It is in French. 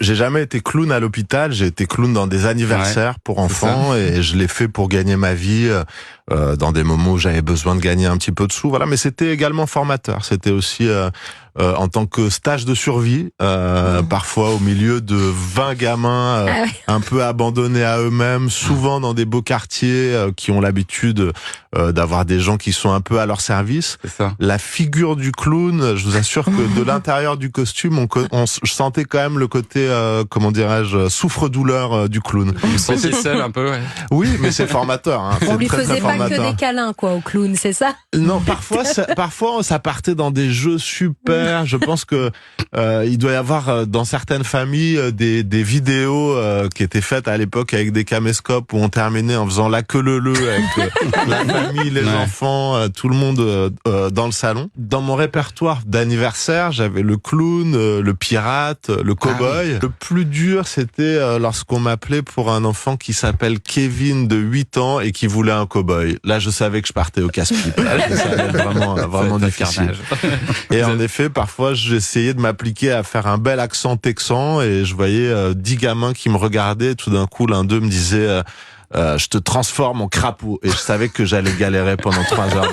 J'ai jamais été clown à l'hôpital, j'ai été clown dans des anniversaires pour enfants et je l'ai fait pour gagner ma vie dans des moments où j'avais besoin de gagner un petit peu de sous. Voilà, mais c'était également formateur. C'était aussi en tant que stage de survie, parfois au milieu de 20 gamins un peu abandonnés à eux-mêmes, souvent dans des beaux quartiers qui ont l'habitude d'avoir des gens qui sont un peu à leur service. C'est ça. La figure du clown, je vous assure que de l'intérieur du costume, je sentais quand même le côté, comment dirais-je, souffre-douleur du clown. Vous vous sentiez seul un peu, ouais. Oui, mais c'est formateur. Hein. On lui très, faisait très pas formateur. que des câlins, quoi, au clown, c'est ça? Non, parfois ça partait dans des jeux super. Je pense que il doit y avoir dans certaines familles des vidéos qui étaient faites à l'époque avec des caméscopes où on terminait en faisant la queue leu avec la famille, les enfants, tout le monde dans le salon. Dans mon répertoire d'anniversaire, j'avais le clown, le pirate, le cow-boy. Le plus dur, c'était lorsqu'on m'appelait pour un enfant qui s'appelle Kevin de 8 ans et qui voulait un cow-boy. Là, je savais que je partais au casse-pipe. Ça allait être vraiment difficile. Et en effet, parfois, j'essayais de m'appliquer à faire un bel accent texan et je voyais 10 gamins qui me regardaient. Et tout d'un coup, l'un d'eux me disait je te transforme en crapaud. Et je savais que j'allais galérer pendant 3 heures.